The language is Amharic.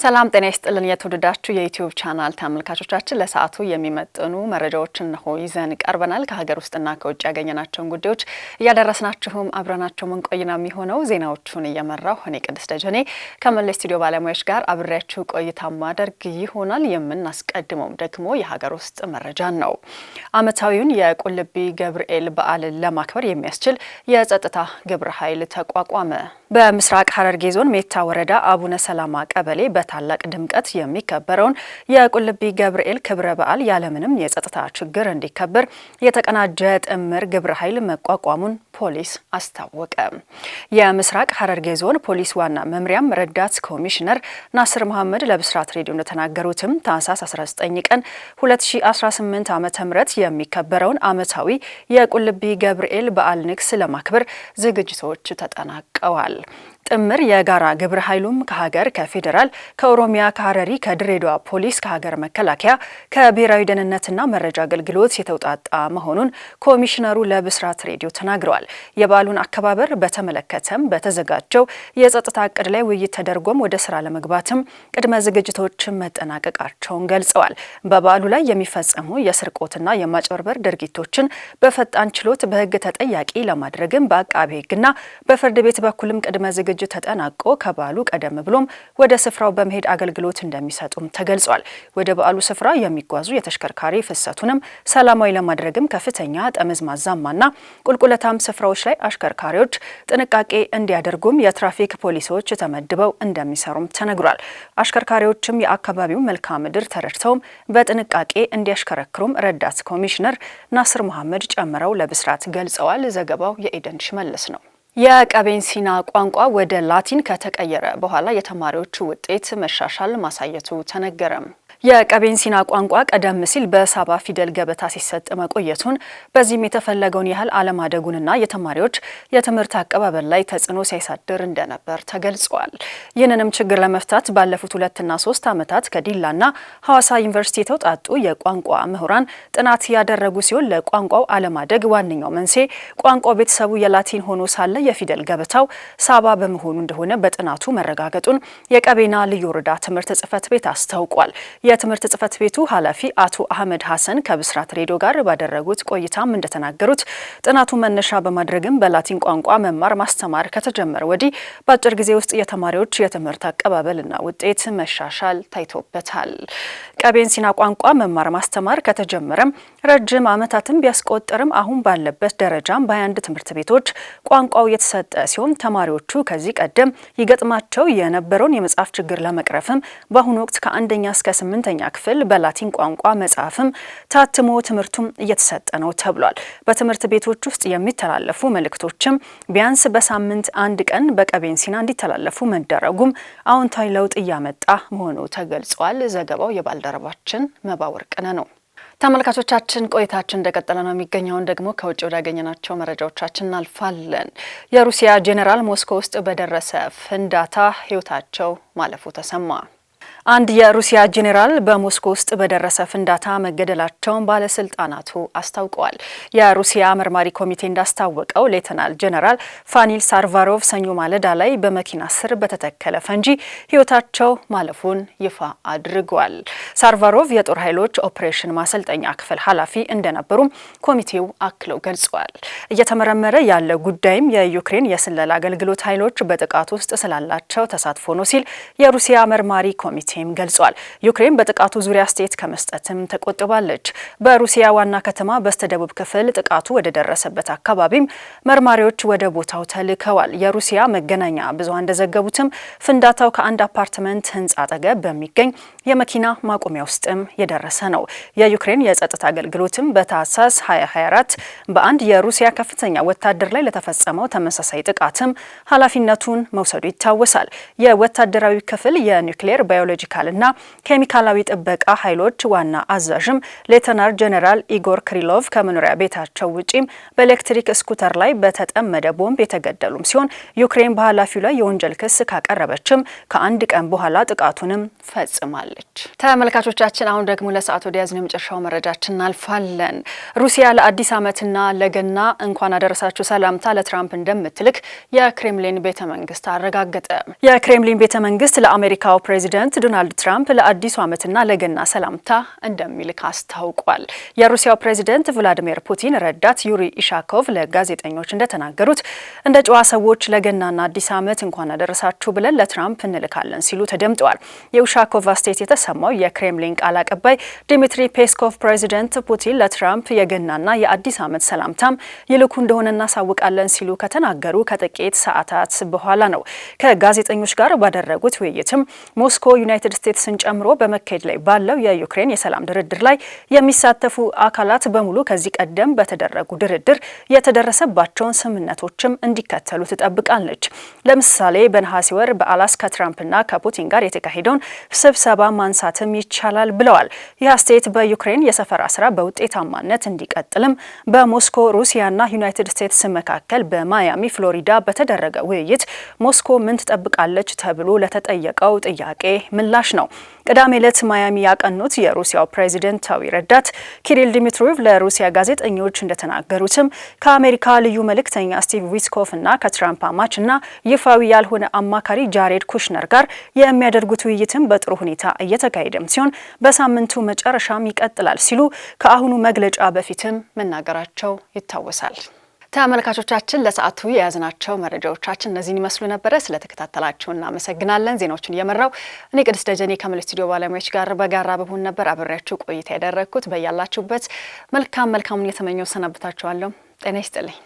ሰላም ጤና ይስጥልን የተወደዳችሁ የዩቲዩብ ቻናል ተመልካቾቻችን ለሰዓቱ የሚመጥኑ መረጃዎችን ነው ይዘን ቀርበናል። ከሀገር ውስጥና ከውጭ ያገኘናቸውን ጉዳዮች እያደረስናችሁም አብረናችሁ ምን ቆይና የሚሆነው ዜናዎቹን እየመራው እኔ ቅድስት ደጀኔ ከመለስ ስቱዲዮ ባለሙያዎች ጋር አብሬያችሁ ቆይታ ማድረግ ይሆናል። የምናስቀድመው ደግሞ የሀገር ውስጥ መረጃን ነው። ዓመታዊውን የቁልቢ ገብርኤል በዓልን ለማክበር የሚያስችል የጸጥታ ግብረ ኃይል ተቋቋመ። በምስራቅ ሐረርጌ ዞን ሜታ ወረዳ አቡነ ሰላማ ቀበሌ በታላቅ ድምቀት የሚከበረውን የቁልቢ ገብርኤል ክብረ በዓል ያለምንም የጸጥታ ችግር እንዲከበር የተቀናጀ ጥምር ግብረ ኃይል መቋቋሙን ፖሊስ አስታወቀ። የምስራቅ ሐረርጌ ዞን ፖሊስ ዋና መምሪያም ረዳት ኮሚሽነር ናስር መሐመድ ለብስራት ሬዲዮ እንደተናገሩትም ታህሳስ 19 ቀን 2018 ዓ.ም የሚከበረውን ዓመታዊ የቁልቢ ገብርኤል በዓል ንግስ ለማክበር ዝግጅቶች ተጠናቀዋል። ጥምር የጋራ ግብረ ኃይሉም ከሀገር፣ ከፌዴራል፣ ከኦሮሚያ፣ ከሐረሪ፣ ከድሬዳዋ ፖሊስ፣ ከሀገር መከላከያ፣ ከብሔራዊ ደህንነትና መረጃ አገልግሎት የተውጣጣ መሆኑን ኮሚሽነሩ ለብስራት ሬዲዮ ተናግረዋል። የበዓሉን አከባበር በተመለከተም በተዘጋጀው የጸጥታ እቅድ ላይ ውይይት ተደርጎም ወደ ስራ ለመግባትም ቅድመ ዝግጅቶች መጠናቀቃቸውን ገልጸዋል። በበዓሉ ላይ የሚፈጸሙ የስርቆትና የማጭበርበር ድርጊቶችን በፈጣን ችሎት በሕግ ተጠያቂ ለማድረግም በአቃቤ ሕግና በፍርድ ቤት በኩልም ቅድመ ዝግጅት ተጠናቆ ከበዓሉ ቀደም ብሎም ወደ ስፍራው በመሄድ አገልግሎት እንደሚሰጡም ተገልጿል። ወደ በዓሉ ስፍራ የሚጓዙ የተሽከርካሪ ፍሰቱንም ሰላማዊ ለማድረግም ከፍተኛ ጠመዝማዛማና ቁልቁለታም ስፍራዎች ላይ አሽከርካሪዎች ጥንቃቄ እንዲያደርጉም የትራፊክ ፖሊሶች ተመድበው እንደሚሰሩም ተነግሯል። አሽከርካሪዎችም የአካባቢው መልክዓ ምድር ተረድተውም በጥንቃቄ እንዲያሽከረክሩም ረዳት ኮሚሽነር ናስር መሐመድ ጨምረው ለብስራት ገልጸዋል። ዘገባው የኤደን ሽመልስ ነው። የቀቤንሲና ቋንቋ ወደ ላቲን ከተቀየረ በኋላ የተማሪዎቹ ውጤት መሻሻል ማሳየቱ ተነገረም። የቀቤንሲና ቋንቋ ቀደም ሲል በሳባ ፊደል ገበታ ሲሰጥ መቆየቱን በዚህም የተፈለገውን ያህል አለማደጉንና የተማሪዎች የትምህርት አቀባበል ላይ ተጽዕኖ ሲያሳድር እንደነበር ተገልጿል። ይህንንም ችግር ለመፍታት ባለፉት 2 እና 3 ዓመታት ከዲላና ሐዋሳ ዩኒቨርሲቲ የተውጣጡ የቋንቋ ምሁራን ጥናት ያደረጉ ሲሆን ለቋንቋው አለማደግ ዋነኛው መንስኤ ቋንቋው ቤተሰቡ የላቲን ሆኖ ሳለ የፊደል ገበታው ሳባ በመሆኑ እንደሆነ በጥናቱ መረጋገጡን የቀቤና ልዩ ወረዳ ትምህርት ጽሕፈት ቤት አስታውቋል። የትምህርት ጽሕፈት ቤቱ ኃላፊ አቶ አህመድ ሐሰን ከብስራት ሬዲዮ ጋር ባደረጉት ቆይታም እንደተናገሩት ጥናቱ መነሻ በማድረግም በላቲን ቋንቋ መማር ማስተማር ከተጀመረ ወዲህ በአጭር ጊዜ ውስጥ የተማሪዎች የትምህርት አቀባበልና ውጤት መሻሻል ታይቶበታል። ቀቤንሲና ቋንቋ መማር ማስተማር ከተጀመረም ረጅም ዓመታትን ቢያስቆጥርም አሁን ባለበት ደረጃም በ21 ትምህርት ቤቶች ቋንቋው የተሰጠ ሲሆን ተማሪዎቹ ከዚህ ቀደም ይገጥማቸው የነበረውን የመጻፍ ችግር ለመቅረፍም በአሁኑ ወቅት ከ1ኛ እስከ 8ኛ ክፍል በላቲን ቋንቋ መጽሐፍም ታትሞ ትምህርቱም እየተሰጠ ነው ተብሏል። በትምህርት ቤቶች ውስጥ የሚተላለፉ መልእክቶችም ቢያንስ በሳምንት 1 ቀን በቀቤንሲና እንዲተላለፉ መደረጉም አዎንታዊ ለውጥ እያመጣ መሆኑ ተገልጿል። ዘገባው የባልደረባችን መባ ወርቅነህ ነው። ተመልካቾቻችን ቆይታችን እንደቀጠለ ነው የሚገኘውን ደግሞ ከውጭ ወዳገኘናቸው መረጃዎቻችን እናልፋለን። የሩሲያ ጄኔራል ሞስኮ ውስጥ በደረሰ ፍንዳታ ሕይወታቸው ማለፉ ተሰማ። አንድ የሩሲያ ጄኔራል በሞስኮ ውስጥ በደረሰ ፍንዳታ መገደላቸውን ባለስልጣናቱ አስታውቀዋል። የሩሲያ መርማሪ ኮሚቴ እንዳስታወቀው ሌተናል ጄኔራል ፋኒል ሳርቫሮቭ ሰኞ ማለዳ ላይ በመኪና ስር በተተከለ ፈንጂ ሕይወታቸው ማለፉን ይፋ አድርጓል። ሳርቫሮቭ የጦር ኃይሎች ኦፕሬሽን ማሰልጠኛ ክፍል ኃላፊ እንደነበሩም ኮሚቴው አክለው ገልጿል። እየተመረመረ ያለ ጉዳይም የዩክሬን የስለላ አገልግሎት ኃይሎች በጥቃት ውስጥ ስላላቸው ተሳትፎ ነው ሲል የሩሲያ መርማሪ ኮሚቴ ገልጿል። ዩክሬን በጥቃቱ ዙሪያ አስተያየት ከመስጠትም ተቆጥባለች። በሩሲያ ዋና ከተማ በስተደቡብ ክፍል ጥቃቱ ወደ ደረሰበት አካባቢም መርማሪዎች ወደ ቦታው ተልከዋል። የሩሲያ መገናኛ ብዙሃን እንደዘገቡትም ፍንዳታው ከአንድ አፓርትመንት ህንጻ አጠገብ በሚገኝ የመኪና ማቆሚያ ውስጥም የደረሰ ነው። የዩክሬን የጸጥታ አገልግሎትም በታህሳስ 2024 በአንድ የሩሲያ ከፍተኛ ወታደር ላይ ለተፈጸመው ተመሳሳይ ጥቃትም ኃላፊነቱን መውሰዱ ይታወሳል። የወታደራዊ ክፍል የኒውክሌር ባዮሎጂካልና ኬሚካላዊ ጥበቃ ኃይሎች ዋና አዛዥም ሌተናል ጄኔራል ኢጎር ክሪሎቭ ከመኖሪያ ቤታቸው ውጪም በኤሌክትሪክ ስኩተር ላይ በተጠመደ ቦምብ የተገደሉም ሲሆን ዩክሬን በኃላፊው ላይ የወንጀል ክስ ካቀረበችም ከ1 ቀን በኋላ ጥቃቱንም ፈጽማለች። ተመልካቾቻችን አሁን ደግሞ ለሰዓቱ ወደ ያዝነው የመጨረሻው መረጃችን እናልፋለን። ሩሲያ ለአዲስ ዓመትና ለገና እንኳን አደረሳችሁ ሰላምታ ለትራምፕ እንደምትልክ የክሬምሊን ቤተመንግስት አረጋገጠ። የክሬምሊን ቤተመንግስት ለአሜሪካው ፕሬዚደንት ዶናልድ ትራምፕ ለአዲሱ ዓመትና ለገና ሰላምታ እንደሚልክ አስታውቋል። የሩሲያው ፕሬዝዳንት ቭላዲሚር ፑቲን ረዳት ዩሪ ኢሻኮቭ ለጋዜጠኞች እንደተናገሩት እንደ ጨዋ ሰዎች ለገናና አዲስ ዓመት እንኳን አደረሳችሁ ብለን ለትራምፕ እንልካለን ሲሉ ተደምጠዋል። የኢሻኮቭ አስተያየት የተሰማው የክሬምሊን ቃል አቀባይ ዲሚትሪ ፔስኮቭ ፕሬዝዳንት ፑቲን ለትራምፕ የገናና የአዲስ ዓመት ሰላምታም ይልኩ እንደሆነ እናሳውቃለን ሲሉ ከተናገሩ ከጥቂት ሰዓታት በኋላ ነው። ከጋዜጠኞች ጋር ባደረጉት ውይይትም ሞስኮ ዩናይትድ ስቴትስን ጨምሮ በመካሄድ ላይ ባለው የዩክሬን የሰላም ድርድር ላይ የሚሳተፉ አካላት በሙሉ ከዚህ ቀደም በተደረጉ ድርድር የተደረሰባቸውን ስምምነቶችም እንዲከተሉ ትጠብቃለች። ለምሳሌ በነሐሴ ወር በአላስካ ትራምፕና ከፑቲን ጋር የተካሄደውን ስብሰባ ማንሳትም ይቻላል ብለዋል። ይህ አስተያየት በዩክሬን የሰፈራ ስራ በውጤታማነት እንዲቀጥልም በሞስኮ ሩሲያና ዩናይትድ ስቴትስ መካከል በማያሚ ፍሎሪዳ በተደረገ ውይይት ሞስኮ ምን ትጠብቃለች ተብሎ ለተጠየቀው ጥያቄ ምላሽ ነው። ቅዳሜ ዕለት ማያሚ ያቀኑት የሩሲያው ፕሬዝዳንታዊ ረዳት ኪሪል ዲሚትሮቭ ለሩሲያ ጋዜጠኞች እንደተናገሩትም ከአሜሪካ ልዩ መልእክተኛ ስቲቭ ዊትኮፍ እና ከትራምፕ አማች እና ይፋዊ ያልሆነ አማካሪ ጃሬድ ኩሽነር ጋር የሚያደርጉት ውይይትም በጥሩ ሁኔታ እየተካሄደም ሲሆን በሳምንቱ መጨረሻም ይቀጥላል ሲሉ ከአሁኑ መግለጫ በፊትም መናገራቸው ይታወሳል። ተመልካቾቻችን ለሰዓቱ የያዝናቸው መረጃዎቻችን እነዚህን ይመስሉ ነበር። ስለተከታተላችሁ እናመሰግናለን። ዜናዎቹን እየመራው እኔ ቅድስት ደጀኔ ከመላ ስቱዲዮ ባለሙያዎች ጋር በጋራ በመሆን ነበር አብሬያችሁ ቆይታ ያደረኩት። በያላችሁበት መልካሙን የተመኘው ሰናብታችኋለሁ። ጤና ይስጥልኝ።